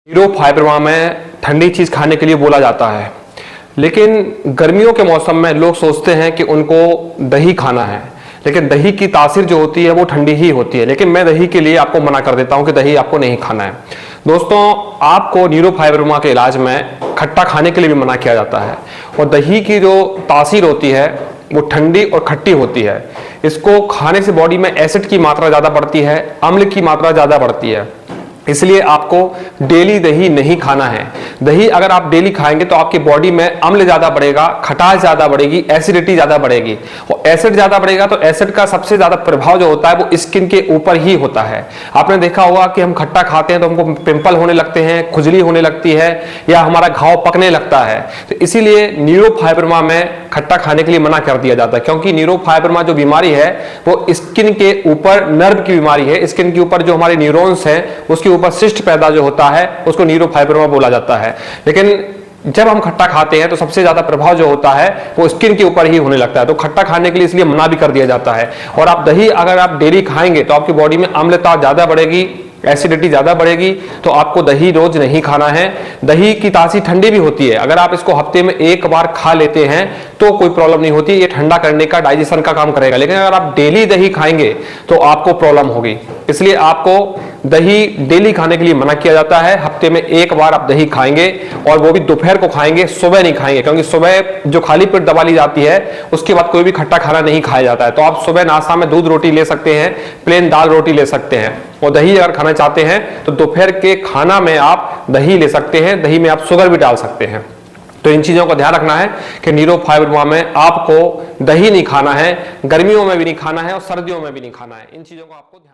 Nero फाइब्रमा में ठंडी चीज खाने के लिए बोला जाता है, लेकिन गर्मियों के मौसम में लोग सोचते हैं कि उनको दही खाना है, लेकिन दही की तासीर जो होती है वो ठंडी ही होती है। लेकिन मैं दही के लिए आपको मना कर देता हूं कि दही आपको नहीं खाना है। दोस्तों, आपको नीरो फाइब्रमा के इलाज में खट्टा खाने के लिए भी मना किया जाता है, और दही की जो तासीर होती है वो ठंडी और खट्टी होती है। इसको खाने से बॉडी में एसिड की मात्रा ज्यादा बढ़ती है, अम्ल की मात्रा ज्यादा बढ़ती है, इसलिए आपको डेली दही नहीं खाना है। दही अगर आप डेली खाएंगे तो आपकी बॉडी में अम्ल ज्यादा बढ़ेगा, खटास ज्यादा बढ़ेगी, एसिडिटी ज्यादा बढ़ेगी, और एसिड ज्यादा बढ़ेगा तो एसिड का सबसे ज्यादा प्रभाव जो होता है वो स्किन के ऊपर ही होता है। आपने देखा होगा कि हम खट्टा खाते हैं तो हमको पिंपल होने लगते हैं, खुजली होने लगती है, या हमारा घाव पकने लगता है। तो इसीलिए नीरो फाइब्रमा में खट्टा खाने के लिए मना कर दिया जाता है, क्योंकि नीरो फाइब्रमा जो बीमारी है वो स्किन के ऊपर नर्व की बीमारी है। स्किन के ऊपर जो हमारे न्यूरॉन्स हैं उसके ऊपर सिस्ट पैदा जो होता है उसको नीरो फाइब्रमा बोला जाता है। लेकिन जब हम खट्टा खाते हैं तो सबसे ज्यादा प्रभाव जो होता है वो स्किन के ऊपर ही होने लगता है, तो खट्टा खाने के लिए इसलिए मना भी कर दिया जाता है। और आप दही अगर आप डेली खाएंगे तो आपकी बॉडी में अम्लता ज्यादा बढ़ेगी, एसिडिटी ज्यादा बढ़ेगी, तो आपको दही रोज नहीं खाना है। दही की तासीर ठंडी भी होती है, अगर आप इसको हफ्ते में एक बार खा लेते हैं तो कोई प्रॉब्लम नहीं होती, ये ठंडा करने का, डाइजेशन का काम करेगा। लेकिन अगर आप डेली दही खाएंगे तो आपको प्रॉब्लम होगी, इसलिए आपको दही डेली खाने के लिए मना किया जाता है। हफ्ते में एक बार आप दही खाएंगे, और वो भी दोपहर को खाएंगे, सुबह नहीं खाएंगे, क्योंकि सुबह जो खाली पेट दबा ली जाती है उसके बाद कोई भी खट्टा खाना नहीं खाया जाता है। तो आप सुबह नाश्ता में दूध रोटी ले सकते हैं, प्लेन दाल रोटी ले सकते हैं, और दही अगर खाना चाहते हैं तो दोपहर के खाना में आप दही ले सकते हैं, दही में आप शुगर भी डाल सकते हैं। तो इन चीजों का ध्यान रखना है कि नीरो फाइब्रमा में आपको दही नहीं खाना है, गर्मियों में भी नहीं खाना है और सर्दियों में भी नहीं खाना है। इन चीजों को आपको ध्यान